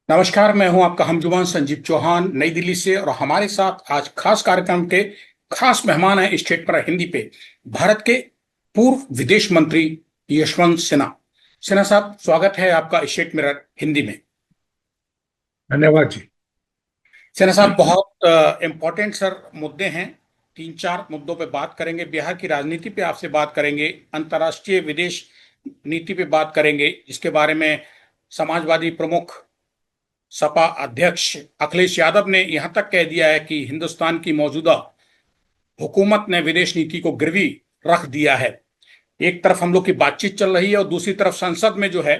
नमस्कार। मैं हूं आपका हमजुमान संजीव चौहान नई दिल्ली से। और हमारे साथ आज खास कार्यक्रम के खास मेहमान हैं स्टेट पर हिंदी पे भारत के पूर्व विदेश मंत्री यशवंत सिन्हा। सिन्हा साहब, स्वागत है आपका स्टेट मिरर हिंदी में। धन्यवाद जी। सिन्हा साहब, बहुत इम्पोर्टेंट सर मुद्दे हैं। तीन चार मुद्दों पे बात करेंगे। बिहार की राजनीति पे आपसे बात करेंगे, अंतर्राष्ट्रीय विदेश नीति पे बात करेंगे, जिसके बारे में समाजवादी प्रमुख सपा अध्यक्ष अखिलेश यादव ने यहां तक कह दिया है कि हिंदुस्तान की मौजूदा हुकूमत ने विदेश नीति को गिरवी रख दिया है। एक तरफ हम लोग की बातचीत चल रही है और दूसरी तरफ संसद में जो है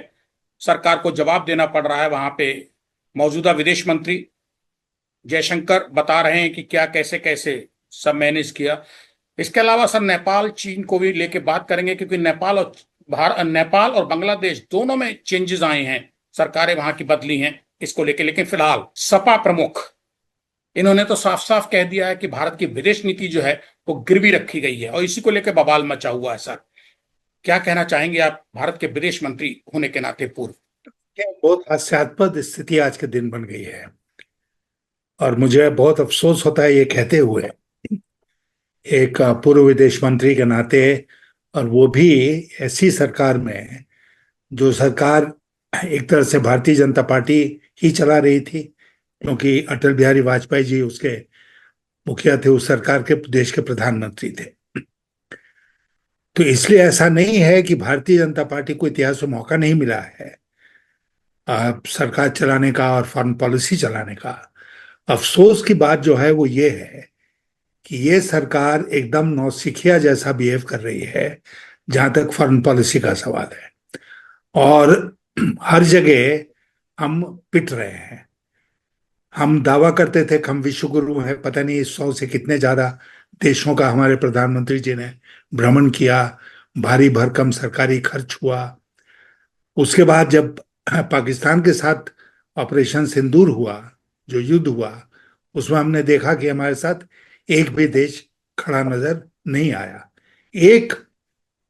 सरकार को जवाब देना पड़ रहा है। वहां पे मौजूदा विदेश मंत्री जयशंकर बता रहे हैं कि क्या कैसे कैसे सब मैनेज किया। इसके अलावा सर नेपाल चीन को भी लेके बात करेंगे, क्योंकि नेपाल और बांग्लादेश दोनों में चेंजेस आए हैं, सरकारें वहां की बदली हैं इसको लेके। लेकिन फिलहाल सपा प्रमुख इन्होंने तो साफ साफ कह दिया है कि भारत की विदेश नीति जो है वो गिरवी रखी गई है और इसी को लेकर बवाल मचा हुआ है। सर, क्या कहना चाहेंगे आप भारत के विदेश मंत्री होने के नाते पूर्व? बहुत हास्यास्पद स्थिति आज के दिन बन गई है और मुझे बहुत अफसोस होता है ये कहते हुए, एक पूर्व विदेश मंत्री के नाते, और वो भी ऐसी सरकार में जो सरकार एक तरह से भारतीय जनता पार्टी ही चला रही थी, क्योंकि अटल बिहारी वाजपेयी जी उसके मुखिया थे, उस सरकार के देश के प्रधानमंत्री थे। तो इसलिए ऐसा नहीं है कि भारतीय जनता पार्टी को इतिहास में मौका नहीं मिला है सरकार चलाने का और फॉरेन पॉलिसी चलाने का। अफसोस की बात जो है वो ये है कि ये सरकार एकदम नौसिखिया जैसा बिहेव कर रही है जहां तक फॉरेन पॉलिसी का सवाल है। और हर जगह हम पिट रहे हैं। हम दावा करते थे कि हम विश्व गुरु हैं, पता नहीं 100 से कितने ज्यादा देशों का हमारे प्रधानमंत्री जी ने भ्रमण किया, भारी भरकम सरकारी खर्च हुआ। उसके बाद जब पाकिस्तान के साथ ऑपरेशन सिंदूर हुआ, जो युद्ध हुआ, उसमें हमने देखा कि हमारे साथ एक भी देश खड़ा नजर नहीं आया। एक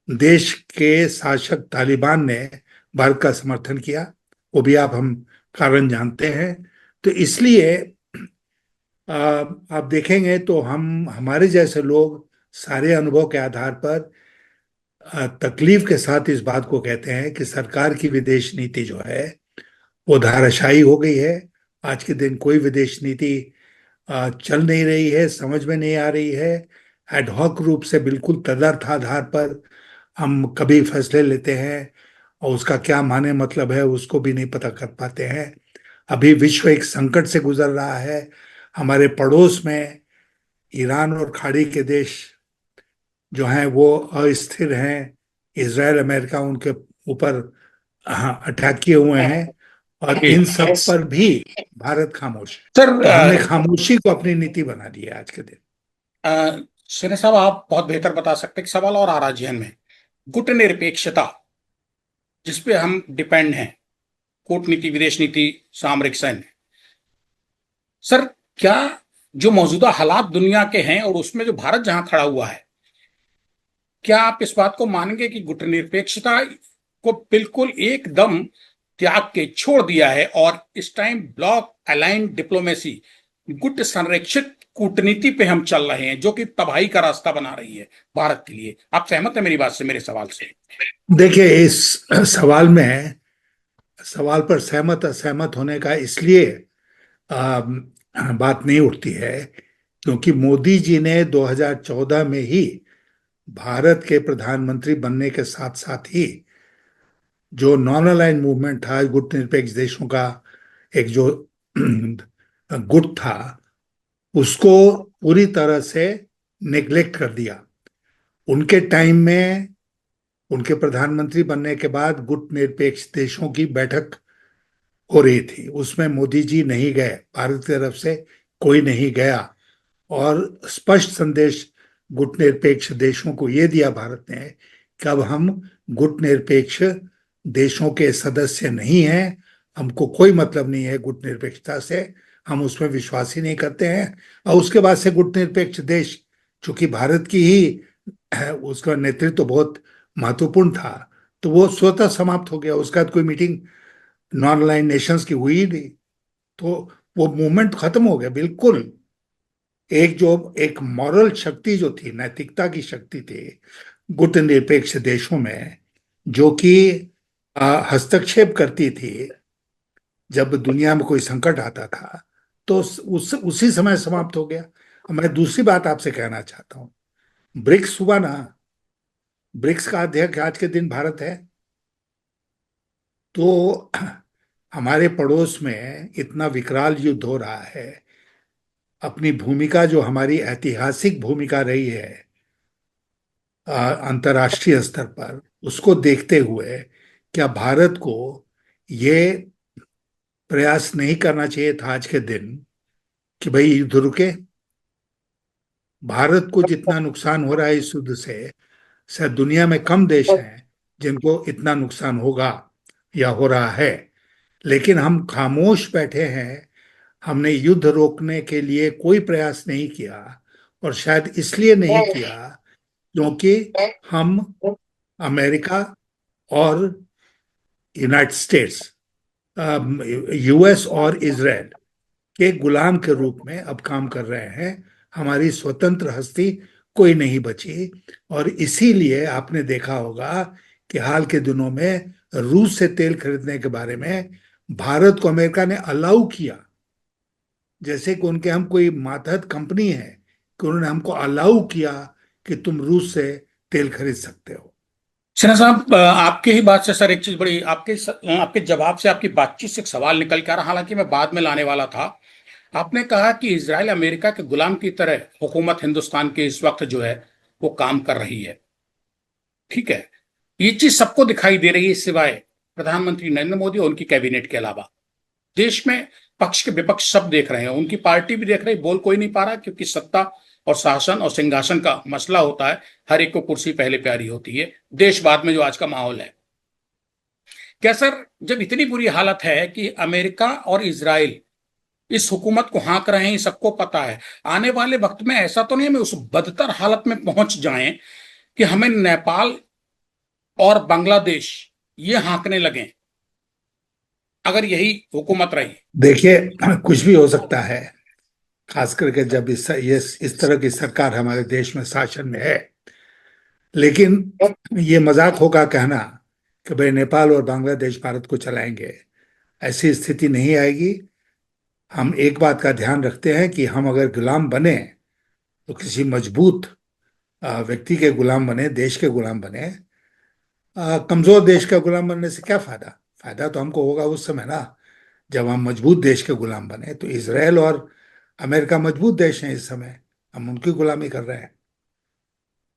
देश के शासक तालिबान ने भारत का समर्थन किया, वो भी हम कारण जानते हैं। तो इसलिए आप देखेंगे तो हम हमारे जैसे लोग सारे अनुभव के आधार पर तकलीफ के साथ इस बात को कहते हैं कि सरकार की विदेश नीति जो है वो धाराशायी हो गई है। आज के दिन कोई विदेश नीति चल नहीं रही है, समझ में नहीं आ रही है। एडहॉक रूप से बिल्कुल तदर्थ आधार पर हम कभी फैसले लेते हैं और उसका क्या माने मतलब है उसको भी नहीं पता कर पाते हैं। अभी विश्व एक संकट से गुजर रहा है। हमारे पड़ोस में ईरान और खाड़ी के देश जो हैं वो अस्थिर हैं। इसराइल अमेरिका उनके ऊपर अटैक किए हुए हैं और इन सब पर भी भारत खामोश है। सर, तो हमने खामोशी को अपनी नीति बना दी है आज के दिन। सिन्हा साहब, आप बहुत बेहतर बता सकते हैं कि सवाल और आ रहा जहन में, गुटनिरपेक्षता जिसपे हम डिपेंड हैं, कूटनीति, विदेश नीति, सामरिक सैन्य। सर, क्या जो मौजूदा हालात दुनिया के हैं और उसमें जो भारत जहां खड़ा हुआ है, क्या आप इस बात को मानेंगे कि गुटनिरपेक्षता को बिल्कुल एकदम त्याग के छोड़ दिया है और इस टाइम ब्लॉक अलाइंड डिप्लोमेसी, गुट संरक्षित कूटनीति पे हम चल रहे हैं, जो कि तबाही का रास्ता बना रही है भारत के लिए? आप सहमत हैं मेरी बात से, मेरे सवाल से? देखिए, इस सवाल में सवाल पर सहमत असहमत होने का इसलिए बात नहीं उठती है क्योंकि मोदी जी ने 2014 में ही भारत के प्रधानमंत्री बनने के साथ साथ ही जो नॉन अलाइंड मूवमेंट था, गुट निरपेक्ष देशों का एक जो गुट था, उसको पूरी तरह से नेग्लेक्ट कर दिया। उनके टाइम में, उनके प्रधानमंत्री बनने के बाद गुट निरपेक्ष देशों की बैठक हो रही थी, उसमें मोदी जी नहीं गए, भारत की तरफ से कोई नहीं गया। और स्पष्ट संदेश गुट निरपेक्ष देशों को यह दिया भारत ने कि अब हम गुट निरपेक्ष देशों के सदस्य नहीं हैं, हमको कोई मतलब नहीं है गुट निरपेक्षता से, हम उसमें विश्वास ही नहीं करते हैं। और उसके बाद से गुट निरपेक्ष देश, चूंकि भारत की ही उसका नेतृत्व तो बहुत महत्वपूर्ण था, तो वो स्वतः समाप्त हो गया। उसका कोई मीटिंग नॉन अलाइंड नेशंस की हुई नहीं। तो वो मूवमेंट खत्म हो गया बिल्कुल। एक मॉरल शक्ति जो थी, नैतिकता की शक्ति थी गुटनिरपेक्ष देशों में, जो कि हस्तक्षेप करती थी जब दुनिया में कोई संकट आता था, तो उसी समय समाप्त हो गया। अब मैं दूसरी बात आपसे कहना चाहता हूँ। ब्रिक्स हुआ ना, ब्रिक्स का अध्यक्ष आज के दिन भारत है। तो हमारे पड़ोस में इतना विकराल युद्ध हो रहा है, अपनी भूमिका जो हमारी ऐतिहासिक भूमिका रही है अंतर्राष्ट्रीय स्तर पर, उसको देखते हुए क्या भारत को ये प्रयास नहीं करना चाहिए था आज के दिन कि भाई युद्ध रुके? भारत को जितना नुकसान हो रहा है इस युद्ध से, शायद दुनिया में कम देश हैं जिनको इतना नुकसान होगा या हो रहा है। लेकिन हम खामोश बैठे हैं, हमने युद्ध रोकने के लिए कोई प्रयास नहीं किया। और शायद इसलिए नहीं किया क्योंकि हम अमेरिका और यूनाइटेड स्टेट्स, यूएस और इजराइल के गुलाम के रूप में अब काम कर रहे हैं। हमारी स्वतंत्र हस्ती कोई नहीं बची। और इसीलिए आपने देखा होगा कि हाल के दिनों में रूस से तेल खरीदने के बारे में भारत को अमेरिका ने अलाउ किया, जैसे कि उनके हम कोई मातहत कंपनी है कि उन्होंने हमको अलाउ किया कि तुम रूस से तेल खरीद सकते हो। सिन्हा साहब, आपके ही बात से सर एक चीज बड़ी, आपके जवाब से, आपकी बातचीत से एक सवाल निकल के आ रहा, हालांकि मैं बाद में लाने वाला था। आपने कहा कि इसराइल अमेरिका के गुलाम की तरह हुकूमत हिंदुस्तान की इस वक्त जो है वो काम कर रही है। ठीक है, ये चीज सबको दिखाई दे रही है सिवाय प्रधानमंत्री नरेंद्र मोदी और उनकी कैबिनेट के अलावा। देश में पक्ष के विपक्ष सब देख रहे हैं, उनकी पार्टी भी देख रही, बोल कोई नहीं पा रहा, क्योंकि सत्ता और शासन और सिंहासन का मसला होता है। हर एक को कुर्सी पहले प्यारी होती है, देश बाद में, जो आज का माहौल है। क्या सर, जब इतनी बुरी हालत है कि अमेरिका और इसराइल इस हुकूमत को हाँक रहे हैं, सबको पता है, आने वाले वक्त में ऐसा तो नहीं हमें उस बदतर हालत में पहुंच जाएं कि हमें नेपाल और बांग्लादेश ये हाँकने लगे, अगर यही हुकूमत रही? देखिए, कुछ भी हो सकता है, खास करके जब इस तरह की सरकार हमारे देश में शासन में है। लेकिन ये मजाक होगा कहना कि भाई नेपाल और बांग्लादेश भारत को चलाएंगे। ऐसी स्थिति नहीं आएगी। हम एक बात का ध्यान रखते हैं कि हम अगर गुलाम बने तो किसी मजबूत व्यक्ति के गुलाम बने, देश के गुलाम बने। कमजोर देश का गुलाम बनने से क्या फायदा? फायदा तो हमको होगा उस समय ना, जब हम मजबूत देश के गुलाम बने। तो इसराइल और अमेरिका मजबूत देश हैं इस समय, हम उनकी गुलामी कर रहे हैं।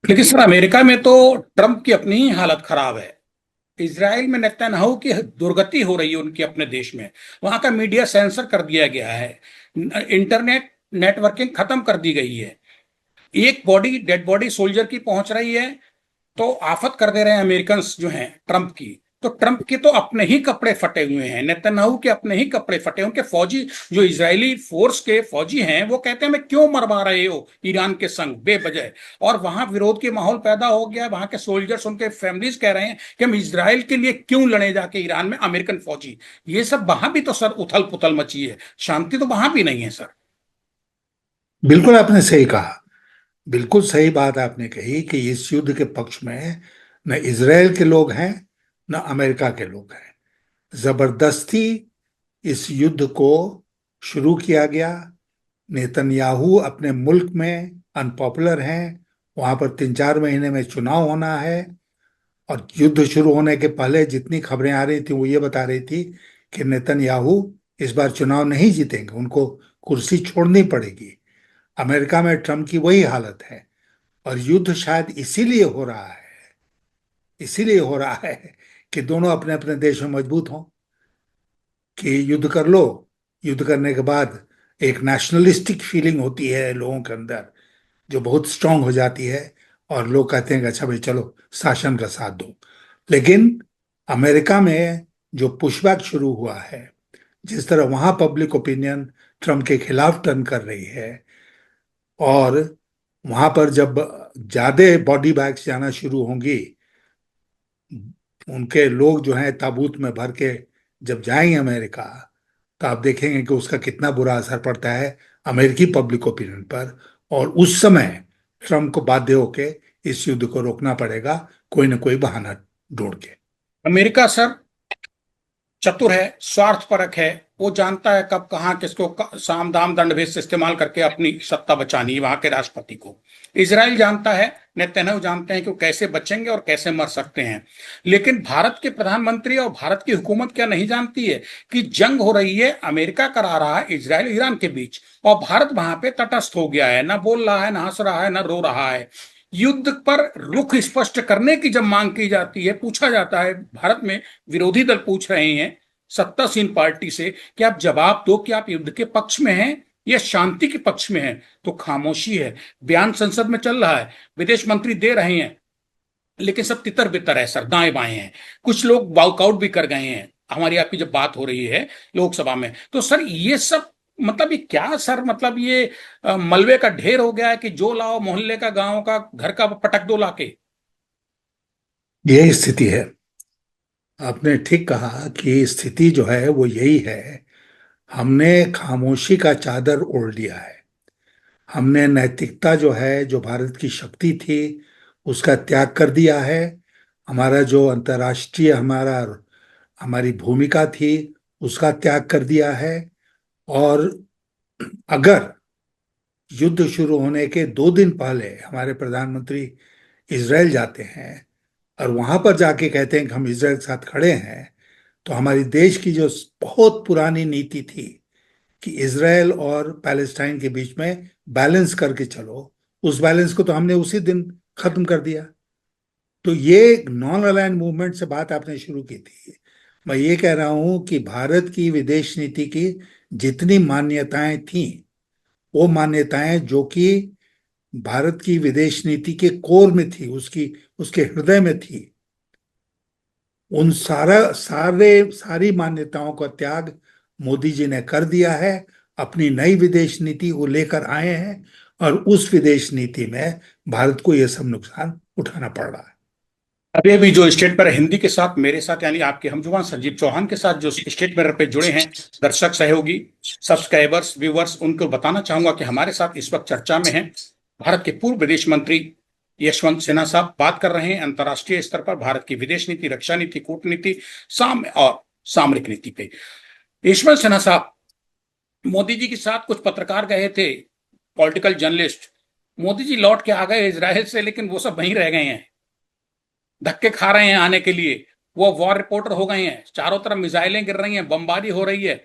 लेकिन सर, अमेरिका में तो ट्रंप की अपनी ही हालत खराब है। इसराइल में नेतन्याहू की दुर्गति हो रही है उनकी अपने देश में। वहां का मीडिया सेंसर कर दिया गया है, इंटरनेट नेटवर्किंग खत्म कर दी गई है। एक बॉडी, डेड बॉडी सोल्जर की पहुंच रही है तो आफत कर दे रहे हैं अमेरिकन जो हैं ट्रंप की। तो ट्रंप के तो अपने ही कपड़े फटे हुए हैं, नेतन्याहू के अपने ही कपड़े फटे, उनके फौजी, जो इजरायली फोर्स के फौजी हैं, वो कहते हैं मैं क्यों मरवा रहे हो ईरान के संग बेवजह। और वहां विरोध के माहौल पैदा हो गया, वहां के सोल्जर्स, उनके फैमिलीज कह रहे हैं कि हम इसराइल के लिए क्यों लड़े जाके ईरान में, अमेरिकन फौजी। ये सब वहां भी तो सर उथल पुथल मची है, शांति तो वहां भी नहीं है सर। बिल्कुल आपने सही कहा। बिल्कुल सही बात आपने कही कि इस युद्ध के पक्ष में न इसराइल के लोग हैं, न अमेरिका के लोग हैं। जबरदस्ती इस युद्ध को शुरू किया गया। नेतन्याहू अपने मुल्क में अनपॉपुलर हैं, वहां पर 3-4 महीने में चुनाव होना है। और युद्ध शुरू होने के पहले जितनी खबरें आ रही थी वो ये बता रही थी कि नेतन्याहू इस बार चुनाव नहीं जीतेंगे, उनको कुर्सी छोड़नी पड़ेगी। अमेरिका में ट्रम्प की वही हालत है। और युद्ध शायद इसीलिए हो रहा है कि दोनों अपने अपने देश में मजबूत हों, कि युद्ध कर लो। युद्ध करने के बाद एक नेशनलिस्टिक फीलिंग होती है लोगों के अंदर, जो बहुत स्ट्रांग हो जाती है। और लोग कहते हैं कि अच्छा भाई चलो शासन का साथ दो। लेकिन अमेरिका में जो पुशबैक शुरू हुआ है, जिस तरह वहां पब्लिक ओपिनियन ट्रम्प के खिलाफ टर्न कर रही है, और वहां पर जब ज्यादा बॉडी बैग्स जाना शुरू होंगी, उनके लोग जो हैं ताबूत में भर के जब जाएंगे अमेरिका, तो आप देखेंगे कि उसका कितना बुरा असर पड़ता है अमेरिकी पब्लिक ओपिनियन पर। और उस समय ट्रम्प को बाध्य होके इस युद्ध को रोकना पड़ेगा, कोई ना कोई बहाना ढूंढ के। अमेरिका सर चतुर है, स्वार्थपरक है। वो जानता है कब कहाँ किसको साम दाम दंड भेद से इस्तेमाल करके अपनी सत्ता बचानी है वहां के राष्ट्रपति को। इजराइल जानता है, नेतन्याहू जानते हैं कि वो कैसे बचेंगे और कैसे मर सकते हैं। लेकिन भारत के प्रधानमंत्री और भारत की हुकूमत क्या नहीं जानती है कि जंग हो रही है, अमेरिका करा रहा है इजराइल ईरान के बीच, और भारत वहां पे तटस्थ हो गया है, ना बोल रहा है, ना हंस रहा है, ना रो रहा है। युद्ध पर रुख स्पष्ट करने की जब मांग की जाती है, पूछा जाता है, भारत में विरोधी दल पूछ रहे हैं सत्तासीन पार्टी से कि आप जवाब दो कि आप युद्ध के पक्ष में हैं या शांति के पक्ष में हैं, तो खामोशी है। बयान संसद में चल रहा है, विदेश मंत्री दे रहे हैं, लेकिन सब तितर बितर है सर, दाएं बाएं हैं। कुछ लोग वॉकआउट भी कर गए हैं हमारी आपकी जब बात हो रही है लोकसभा में। तो सर ये सब मतलब ये क्या सर, मतलब ये मलबे का ढेर हो गया है कि जो लाओ मोहल्ले का, गांव का, घर का पटक दो लाके। यही स्थिति है। आपने ठीक कहा कि स्थिति जो है वो यही है। हमने खामोशी का चादर ओढ़ लिया है। हमने नैतिकता जो है, जो भारत की शक्ति थी, उसका त्याग कर दिया है। हमारा जो अंतर्राष्ट्रीय हमारी भूमिका थी, उसका त्याग कर दिया है। और अगर युद्ध शुरू होने के 2 दिन पहले हमारे प्रधानमंत्री इसराइल जाते हैं और वहां पर जाके कहते हैं कि हम इसराइल के साथ खड़े हैं, तो हमारी देश की जो बहुत पुरानी नीति थी कि इसराइल और पैलेस्टाइन के बीच में बैलेंस करके चलो, उस बैलेंस को तो हमने उसी दिन खत्म कर दिया। तो ये नॉन अलाइंड मूवमेंट से बात आपने शुरू की थी। मैं ये कह रहा हूं कि भारत की विदेश नीति की जितनी मान्यताएं थीं, वो मान्यताएं जो कि भारत की विदेश नीति के कोर में थी, उसकी उसके हृदय में थी, उन सारी मान्यताओं का त्याग मोदी जी ने कर दिया है। अपनी नई विदेश नीति वो लेकर आए हैं और उस विदेश नीति में भारत को यह सब नुकसान उठाना पड़ रहा है। अभी अभी जो स्टेट पर हिंदी के साथ मेरे साथ यानी आपके हमजुबान संजीव चौहान के साथ जो स्टेट पर पे जुड़े हैं दर्शक सहयोगी, सब्सक्राइबर्स, व्यूवर्स, उनको बताना चाहूंगा कि हमारे साथ इस वक्त चर्चा में हैं भारत के पूर्व विदेश मंत्री यशवंत सिन्हा साहब। बात कर रहे हैं अंतर्राष्ट्रीय स्तर पर भारत की विदेश नीति, रक्षा नीति, कूटनीति, और सामरिक नीति पे। यशवंत सिन्हा साहब, मोदी जी के साथ कुछ पत्रकार गए थे, पॉलिटिकल जर्नलिस्ट। मोदी जी लौट के आ गए इजराइल से, लेकिन वो सब वहीं रह गए हैं, धक्के खा रहे हैं आने के लिए। वो वॉर रिपोर्टर हो गए हैं, चारों तरफ मिसाइलें गिर रही हैं, बमबारी हो रही है,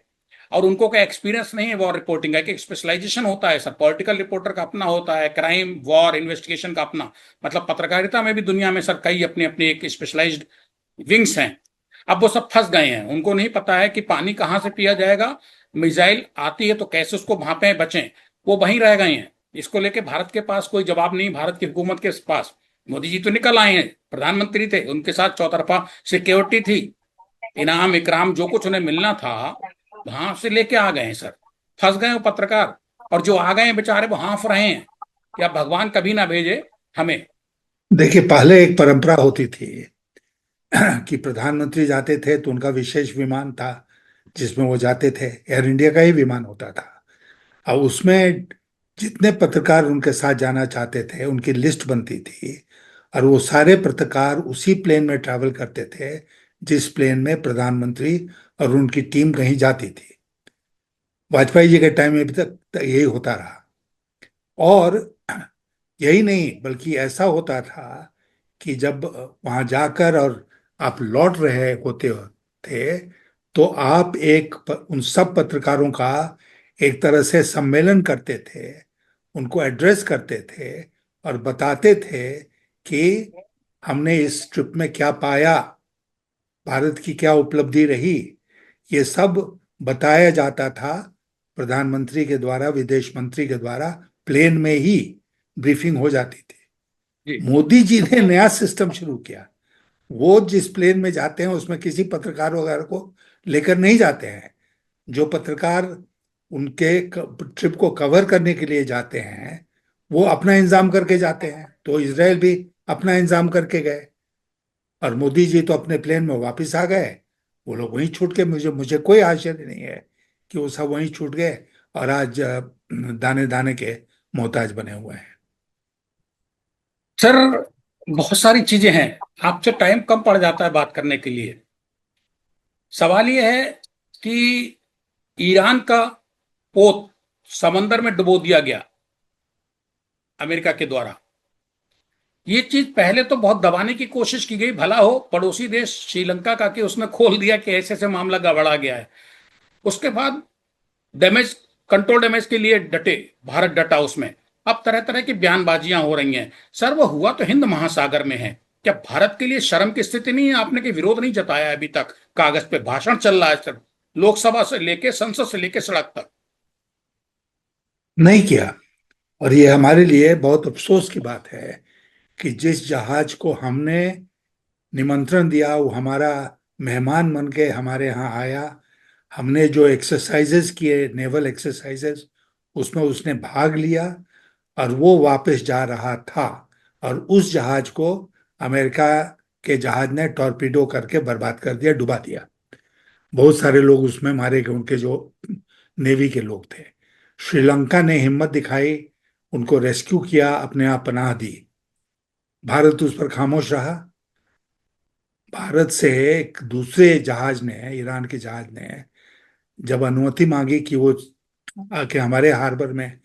और उनको का एक्सपीरियंस नहीं है वॉर रिपोर्टिंग का। एक स्पेशलाइजेशन होता है सर, पॉलिटिकल रिपोर्टर का अपना होता है, क्राइम वॉर इन्वेस्टिगेशन का अपना। मतलब पत्रकारिता में भी दुनिया में सर कई अपने अपने एक स्पेशलाइज्ड विंग्स हैं। अब वो सब फंस गए हैं, उनको नहीं पता है कि पानी कहाँ से पिया जाएगा, मिसाइल आती है तो कैसे उसको भापे बचें। वो वहीं रह गए हैं। इसको लेके भारत के पास कोई जवाब नहीं, भारत की हुकूमत के पास। मोदी जी तो निकल आए हैं, प्रधानमंत्री थे, उनके साथ चौतरफा सिक्योरिटी थी, इनाम इकराम जो कुछ उन्हें मिलना था वहां से लेके आ गए हैं सर। फंस गए वो पत्रकार, और जो आ गए हैं बेचारे वो हाँफ रहे हैं कि अब भगवान कभी ना भेजे हमें। देखिए, पहले एक परंपरा होती थी कि प्रधानमंत्री जाते थे तो उनका विशेष विमान था जिसमें वो जाते थे, एयर इंडिया का ही विमान होता था। अब उसमें जितने पत्रकार उनके साथ जाना चाहते थे उनकी लिस्ट बनती थी, और वो सारे पत्रकार उसी प्लेन में ट्रैवल करते थे जिस प्लेन में प्रधानमंत्री और उनकी टीम कहीं जाती थी। वाजपेयी जी के टाइम में भी तक यही होता रहा। और यही नहीं, बल्कि ऐसा होता था कि जब वहां जाकर और आप लौट रहे होते थे, तो आप उन सब पत्रकारों का एक तरह से सम्मेलन करते थे, उनको एड्रेस करते थे और बताते थे कि हमने इस ट्रिप में क्या पाया, भारत की क्या उपलब्धि रही। ये सब बताया जाता था प्रधानमंत्री के द्वारा, विदेश मंत्री के द्वारा, प्लेन में ही ब्रीफिंग हो जाती थी। जी। मोदी जी ने नया सिस्टम शुरू किया। वो जिस प्लेन में जाते हैं उसमें किसी पत्रकार वगैरह को लेकर नहीं जाते हैं। जो पत्रकार उनके ट्रिप को कवर करने के लिए जाते हैं वो अपना इंतजाम करके जाते हैं। तो इसराइल भी अपना इंतजाम करके गए और मोदी जी तो अपने प्लेन में वापस आ गए। वो लोग वहीं छूट के, मुझे मुझे कोई आश्चर्य नहीं है कि वो सब वहीं छूट गए और आज दाने दाने के मोहताज बने हुए हैं। सर, बहुत सारी चीजें हैं। आपसे टाइम कम पड़ जाता है बात करने के लिए। सवाल यह है कि ईरान का पोत समंदर में डुबो दिया गया अमेरिका के द्वारा। ये चीज पहले तो बहुत दबाने की कोशिश की गई, भला हो पड़ोसी देश श्रीलंका का कि उसने खोल दिया कि ऐसे ऐसे मामला गड़बड़ा गया है। उसके बाद डैमेज कंट्रोल डैमेज के लिए डटे, भारत डटा उसमें। अब तरह तरह की बयानबाजियां हो रही हैं। सर, वो हुआ तो हिंद महासागर में है। क्या भारत के लिए शर्म की स्थिति नहीं है? आपने कोई विरोध नहीं जताया अभी तक। कागज पे भाषण चल रहा है सर, लोकसभा से लेके संसद से लेके सड़क तक। नहीं किया। और ये हमारे लिए बहुत अफसोस की बात है कि जिस जहाज को हमने निमंत्रण दिया वो हमारा मेहमान बन के हमारे यहाँ आया। हमने जो एक्सरसाइजेस किए, नेवल एक्सरसाइजेस, उसमें उसने भाग लिया और वो वापस जा रहा था। और उस जहाज को अमेरिका के जहाज ने टॉर्पीडो करके बर्बाद कर दिया, डुबा दिया। बहुत सारे लोग उसमें मारे गए, उनके जो नेवी के लोग थे। श्रीलंका ने हिम्मत दिखाई, उनको रेस्क्यू किया, अपने आप पनाह दी। भारत उस पर खामोश रहा। भारत से एक दूसरे जहाज ने, ईरान के जहाज ने, जब अनुमति मांगी कि वो आके हमारे हार्बर में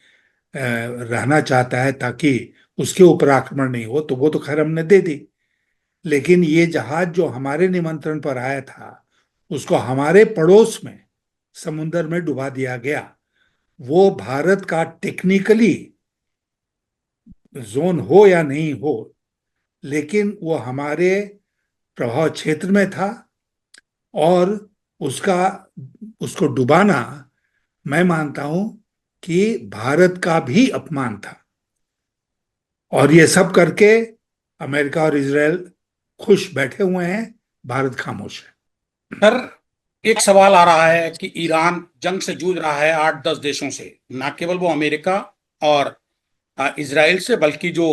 रहना चाहता है ताकि उसके ऊपर आक्रमण नहीं हो, तो वो तो खैर हमने दे दी। लेकिन ये जहाज जो हमारे निमंत्रण पर आया था, उसको हमारे पड़ोस में समुन्दर में डुबा दिया गया। वो भारत का टेक्निकली जोन हो या नहीं हो, लेकिन वो हमारे प्रभाव क्षेत्र में था। और उसका उसको डुबाना, मैं मानता हूं कि भारत का भी अपमान था। और ये सब करके अमेरिका और इजराइल खुश बैठे हुए हैं, भारत खामोश है। सर, एक सवाल आ रहा है कि ईरान जंग से जूझ रहा है 8-10 देशों से, ना केवल वो अमेरिका और इसराइल से, बल्कि जो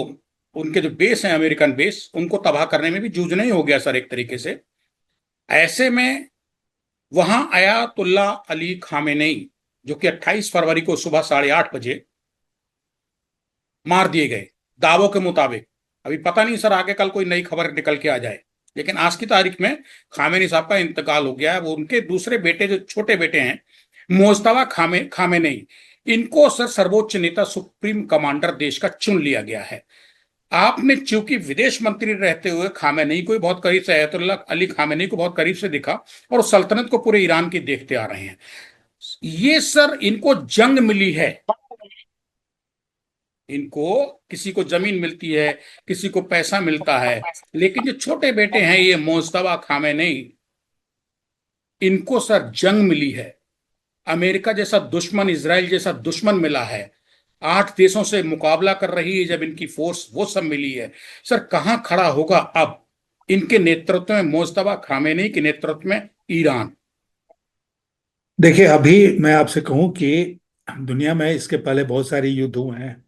उनके जो बेस हैं, अमेरिकन बेस, उनको तबाह करने में भी जूझना ही हो गया सर एक तरीके से। ऐसे में वहां अयातुल्ला अली खामेनेई, जो कि 28 फरवरी को सुबह 8:30 बजे मार दिए गए दावों के मुताबिक। अभी पता नहीं सर, आगे कल कोई नई खबर निकल के आ जाए, लेकिन आज की तारीख में खामेनी साहब का इंतकाल हो गया है। वो उनके दूसरे बेटे, जो छोटे बेटे हैं, मोजतबा खामेनेई, इनको सर सर्वोच्च नेता, सुप्रीम कमांडर देश का चुन लिया गया है। आपने चूंकि विदेश मंत्री रहते हुए खामेनेई को भी बहुत करीब से, अयतुल्ला अली खामेनेई को बहुत करीब से देखा, और सल्तनत को पूरे ईरान की देखते आ रहे हैं। ये सर, इनको जंग मिली है। इनको किसी को जमीन मिलती है, किसी को पैसा मिलता है, लेकिन जो छोटे बेटे हैं ये मोजतबा खामेनेई, इनको सर जंग मिली है। अमेरिका जैसा दुश्मन, इसराइल जैसा दुश्मन मिला है। 8 देशों से मुकाबला कर रही है जब इनकी फोर्स वो सब मिली है। सर, कहां खड़ा होगा अब इनके नेतृत्व में, मोजतबा खामेनेई के नेतृत्व में ईरान? देखिए, अभी मैं आपसे कहूं कि दुनिया में इसके पहले बहुत सारे युद्ध हुए हैं।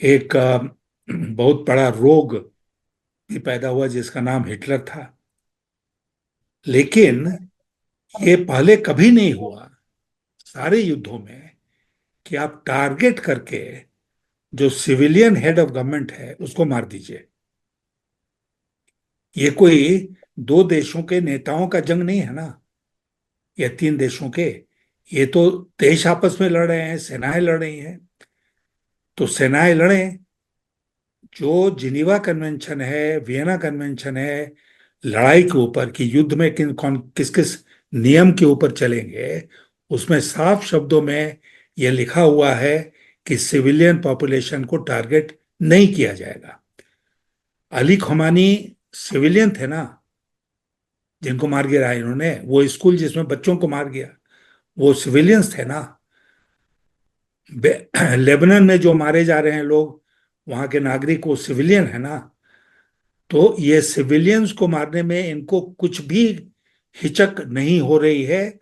एक बहुत बड़ा रोग भी पैदा हुआ जिसका नाम हिटलर था। लेकिन ये पहले कभी नहीं हुआ सारे युद्धों में कि आप टारगेट करके जो सिविलियन हेड ऑफ गवर्नमेंट है उसको मार दीजिए। ये कोई दो देशों के नेताओं का जंग नहीं है ना, या तीन देशों के। ये तो देश आपस में लड़ रहे हैं, सेनाएं लड़ रही हैं। तो सेनाएं लड़ें। जो जिनीवा कन्वेंशन है, वियना कन्वेंशन है, लड़ाई के ऊपर कि युद्ध में किन कौन किस किस नियम के ऊपर चलेंगे, उसमें साफ शब्दों में यह लिखा हुआ है कि सिविलियन पॉपुलेशन को टारगेट नहीं किया जाएगा। अली खुमानी सिविलियन थे ना, जिनको मार गिराया इन्होंने। वो स्कूल जिसमें बच्चों को मार गया, वो सिविलियंस थे ना। लेबनान में जो मारे जा रहे हैं लोग, वहां के नागरिक, वो सिविलियन है ना। तो ये सिविलियंस को मारने में इनको कुछ भी हिचक नहीं हो रही है।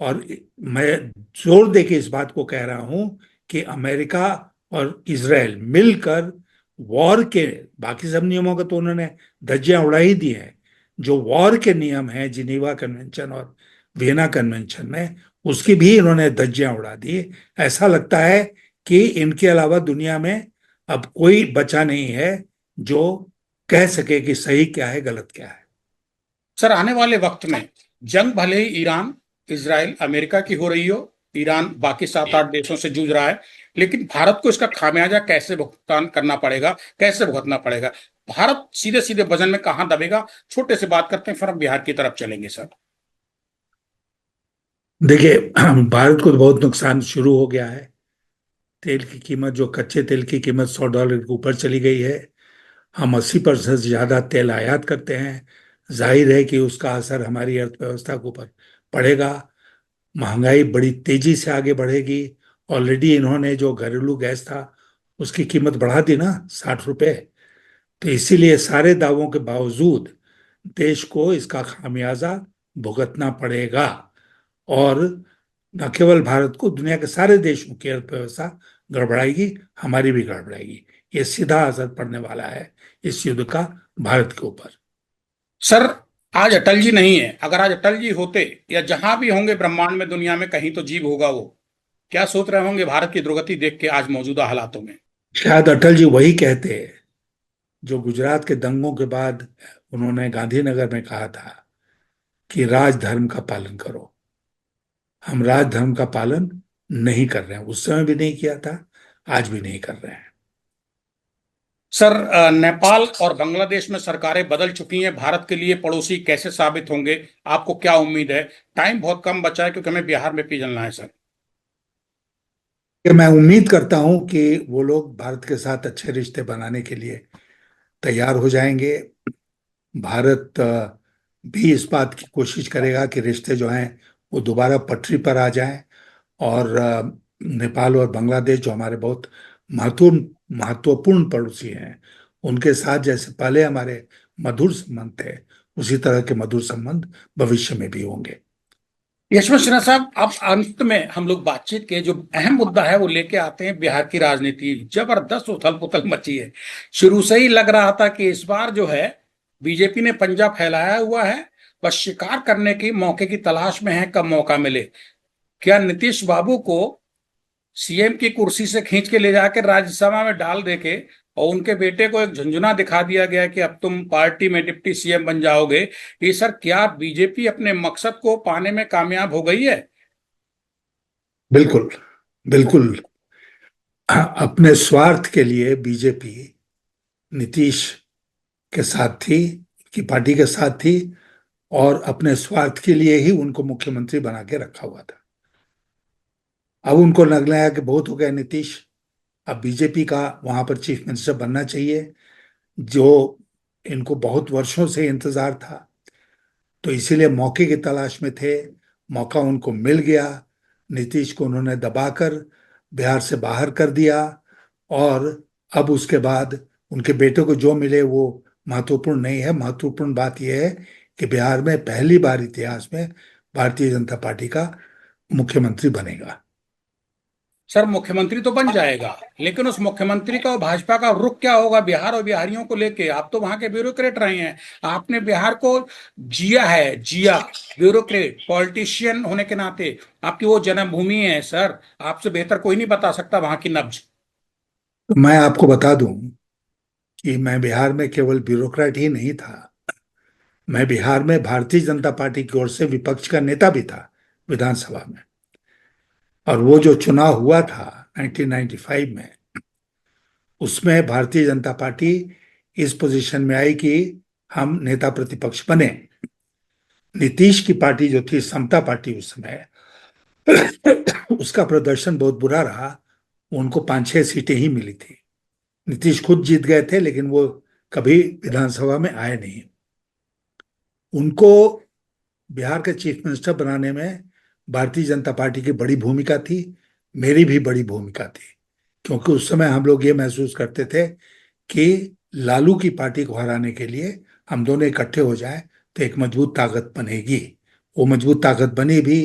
और मैं जोर दे के इस बात को कह रहा हूं कि अमेरिका और इसराइल मिलकर वॉर के, बाकी सब नियमों का तो उन्होंने धज्जियां उड़ा ही दी हैं, जो वॉर के नियम हैं, जिनीवा कन्वेंशन और वियना कन्वेंशन में, उसकी भी इन्होंने धज्जियां उड़ा दी। ऐसा लगता है कि इनके अलावा दुनिया में अब कोई बचा नहीं है जो कह सके कि सही क्या है गलत क्या है। सर, आने वाले वक्त में जंग भले ही ईरान, इजराइल, अमेरिका की हो रही हो, ईरान बाकी 7-8 देशों से जूझ रहा है, लेकिन भारत को इसका खामियाजा कैसे भुगतान करना पड़ेगा, कैसे भुगतना पड़ेगा? भारत सीधे सीधे वजन में कहां दबेगा? छोटे से बात करते हैं, फिर हम बिहार की तरफ चलेंगे सर। देखिए, भारत को तो बहुत नुकसान शुरू हो गया है। तेल की कीमत, जो कच्चे तेल की कीमत $100 के ऊपर चली गई है। हम 80% से ज्यादा तेल आयात करते हैं। जाहिर है कि उसका असर हमारी अर्थव्यवस्था के ऊपर पड़ेगा। महंगाई बड़ी तेजी से आगे बढ़ेगी। ऑलरेडी इन्होंने जो घरेलू गैस था उसकी कीमत बढ़ा दी ना, 60 रुपए। तो इसीलिए सारे दावों के बावजूद देश को इसका खामियाजा भुगतना पड़ेगा। और न केवल भारत को, दुनिया के सारे देशों की अर्थव्यवस्था गड़बड़ाएगी, हमारी भी गड़बड़ाएगी। ये सीधा असर पड़ने वाला है इस युद्ध का भारत के ऊपर। सर, आज अटल जी नहीं है, अगर आज अटल जी होते या जहां भी होंगे ब्रह्मांड में, दुनिया में कहीं तो जीव होगा, वो क्या सोच रहे होंगे भारत की दुर्गति देख के आज मौजूदा हालातों में? शायद अटल जी वही कहते हैं जो गुजरात के दंगों के बाद उन्होंने गांधीनगर में कहा था कि राजधर्म का पालन करो। हम राजधर्म का पालन नहीं कर रहे हैं, उस समय भी नहीं किया था, आज भी नहीं कर रहे हैं। सर, नेपाल और बांग्लादेश में सरकारें बदल चुकी हैं, भारत के लिए पड़ोसी कैसे साबित होंगे? आपको क्या उम्मीद है? टाइम बहुत कम बचा है क्योंकि हमें बिहार में पिघलना है सर। कि मैं उम्मीद करता हूं कि वो लोग भारत के साथ अच्छे रिश्ते बनाने के लिए तैयार हो जाएंगे। भारत भी इस बात की कोशिश करेगा कि रिश्ते जो हैं वो दोबारा पटरी पर आ जाएं। और नेपाल और बांग्लादेश जो हमारे बहुत महत्वपूर्ण महत्वपूर्ण पड़ोसी हैं, उनके साथ जैसे पहले हमारे मधुर संबंध थे, उसी तरह के मधुर संबंध भविष्य में भी होंगे। यशवंत सिन्हा साहब, अब अंत में हम लोग बातचीत के जो अहम मुद्दा है वो लेके आते हैं। बिहार की राजनीति जबरदस्त उथल पुथल मची है। शुरू से ही लग रहा था कि इस बार जो है बीजेपी ने पंजा फैलाया हुआ है, बस शिकार करने की मौके की तलाश में है, कब मौका मिले। क्या नीतीश बाबू को सीएम की कुर्सी से खींच के ले जाकर राज्यसभा में डाल देके और उनके बेटे को एक झुंझुना दिखा दिया गया कि अब तुम पार्टी में डिप्टी सीएम बन जाओगे? ये सर, क्या बीजेपी अपने मकसद को पाने में कामयाब हो गई है? बिल्कुल, बिल्कुल। अपने स्वार्थ के लिए बीजेपी नीतीश के साथ थी, की पार्टी के साथ थी, और अपने स्वार्थ के लिए ही उनको मुख्यमंत्री बना के रखा हुआ था। अब उनको लग रहा है कि बहुत हो गया नीतीश, अब बीजेपी का वहां पर चीफ मिनिस्टर बनना चाहिए, जो इनको बहुत वर्षों से इंतजार था। तो इसीलिए मौके की तलाश में थे। मौका उनको मिल गया। नीतीश को उन्होंने दबाकर बिहार से बाहर कर दिया। और अब उसके बाद उनके बेटे को जो मिले वो महत्वपूर्ण नहीं है। महत्वपूर्ण बात यह है कि बिहार में पहली बार इतिहास में भारतीय जनता पार्टी का मुख्यमंत्री बनेगा। सर, मुख्यमंत्री तो बन जाएगा, लेकिन उस मुख्यमंत्री का और भाजपा का रुख क्या होगा बिहार और बिहारियों को लेके? आप तो वहां के ब्यूरोक्रेट रहे हैं, आपने बिहार को जिया है, जिया। ब्यूरोक्रेट पॉलिटिशियन होने के नाते आपकी वो जन्मभूमि है सर, आपसे बेहतर कोई नहीं बता सकता वहां की नब्ज। तो मैं आपको बता दूं कि मैं बिहार में केवल ब्यूरोक्रेट ही नहीं था, मैं बिहार में भारतीय जनता पार्टी की ओर से विपक्ष का नेता भी था विधानसभा में। और वो जो चुनाव हुआ था 1995 में, उसमें भारतीय जनता पार्टी इस पोजीशन में आई कि हम नेता प्रतिपक्ष बने। नीतीश की पार्टी जो थी समता पार्टी उस समय, उसका प्रदर्शन बहुत बुरा रहा। उनको 5-6 सीटें ही मिली थी। नीतीश खुद जीत गए थे लेकिन वो कभी विधानसभा में आए नहीं। उनको बिहार के चीफ मिनिस्टर बनाने में भारतीय जनता पार्टी की बड़ी भूमिका थी। मेरी भी बड़ी भूमिका थी, क्योंकि उस समय हम लोग ये महसूस करते थे कि लालू की पार्टी को हराने के लिए हम दोनों इकट्ठे हो जाएं तो एक मजबूत ताकत बनेगी। वो मजबूत ताकत बनी भी।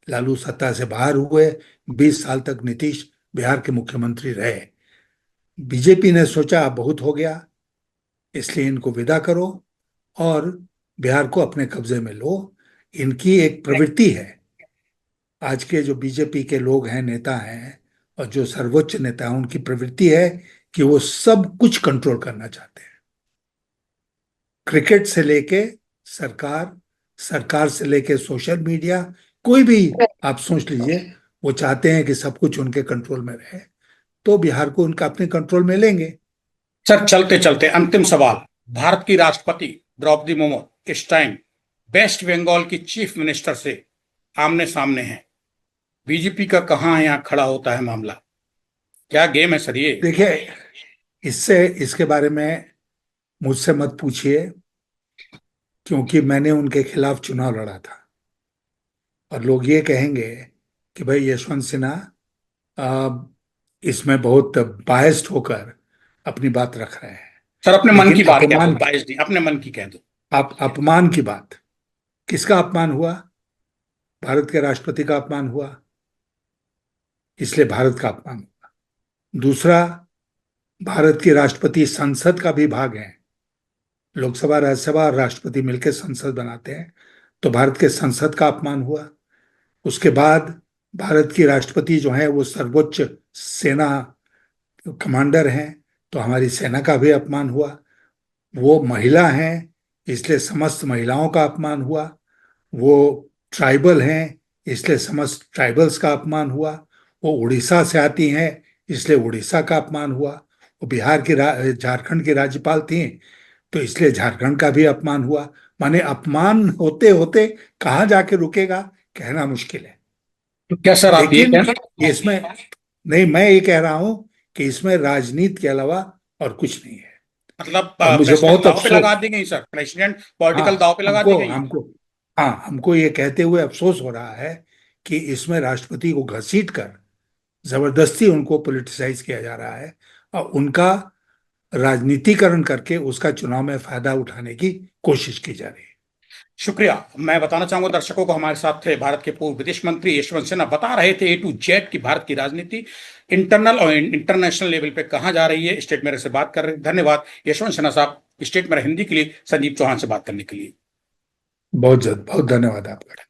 लालू सत्ता से बाहर हुए। 20 साल तक नीतीश बिहार के मुख्यमंत्री रहे। बीजेपी ने सोचा अब बहुत हो गया, इसलिए इनको विदा करो और बिहार को अपने कब्जे में लो। इनकी एक प्रवृत्ति है। आज के जो बीजेपी के लोग हैं, नेता हैं, और जो सर्वोच्च नेता हैं, उनकी प्रवृत्ति है कि वो सब कुछ कंट्रोल करना चाहते हैं। क्रिकेट से लेके सरकार, सरकार से लेके सोशल मीडिया, कोई भी आप सोच लीजिए, वो चाहते हैं कि सब कुछ उनके कंट्रोल में रहे। तो बिहार को उनका अपने कंट्रोल में लेंगे। सर चलते चलते अंतिम सवाल। भारत की राष्ट्रपति द्रौपदी मुर्मू इस टाइम वेस्ट बंगाल की चीफ मिनिस्टर से आमने सामने है। बीजेपी का कहाँ यहाँ खड़ा होता है मामला? क्या गेम है सर ये? देखिए, इसके बारे में मुझसे मत पूछिए, क्योंकि मैंने उनके खिलाफ चुनाव लड़ा था। और लोग ये कहेंगे कि भाई यशवंत सिन्हा इसमें बहुत बायस्ड होकर अपनी बात रख रहे हैं। सर अपने मन लेकिन की बात कह दो, बाइस नहीं, अपने मन की कह दो। अपमान की बात, किसका अपमान हुआ? भारत के राष्ट्रपति का अपमान हुआ, इसलिए भारत का अपमान हुआ। दूसरा, भारत की राष्ट्रपति संसद का भी भाग है। लोकसभा, राज्यसभा और राष्ट्रपति मिलकर संसद बनाते हैं, तो भारत के संसद का अपमान हुआ। उसके बाद भारत की राष्ट्रपति जो है वो सर्वोच्च सेना कमांडर हैं, तो हमारी सेना का भी अपमान हुआ। वो महिला हैं, इसलिए समस्त महिलाओं का अपमान हुआ। वो ट्राइबल हैं, इसलिए समस्त ट्राइबल्स का अपमान हुआ। वो उड़ीसा से आती हैं, इसलिए उड़ीसा का अपमान हुआ। वो बिहार की झारखंड की राज्यपाल थी, तो इसलिए झारखंड का भी अपमान हुआ। माने अपमान होते होते कहाँ जाके रुकेगा, कहना मुश्किल है। तो क्या सर आप ये लेकिन कहना, इसमें, नहीं, मैं ये कह रहा हूं कि इसमें राजनीति के अलावा और कुछ नहीं है। मतलब और मुझे प्रेसिडेंट बहुत दाव पे लगा अफसोस, दी गई सर, प्रेसिडेंट हाँ, पॉलिटिकल दाव पे लगा दी हमको गई। हमको हाँ, हमको ये कहते हुए अफसोस हो रहा है कि इसमें राष्ट्रपति को घसीट कर जबरदस्ती उनको पॉलिटिसाइज किया जा रहा है, और उनका राजनीतिकरण करके उसका चुनाव में फायदा उठाने की कोशिश की जा रही है। शुक्रिया। मैं बताना चाहूंगा दर्शकों को, हमारे साथ थे भारत के पूर्व विदेश मंत्री यशवंत सिन्हा, बता रहे थे A to Z की भारत की राजनीति इंटरनल और इंटरनेशनल लेवल पे कहां जा रही है। स्टेट मेरे से बात कर रहे थे। धन्यवाद यशवंत सिन्हा साहब, स्टेट मेरा हिंदी के लिए संदीप चौहान से बात करने के लिए। बहुत बहुत धन्यवाद आपका।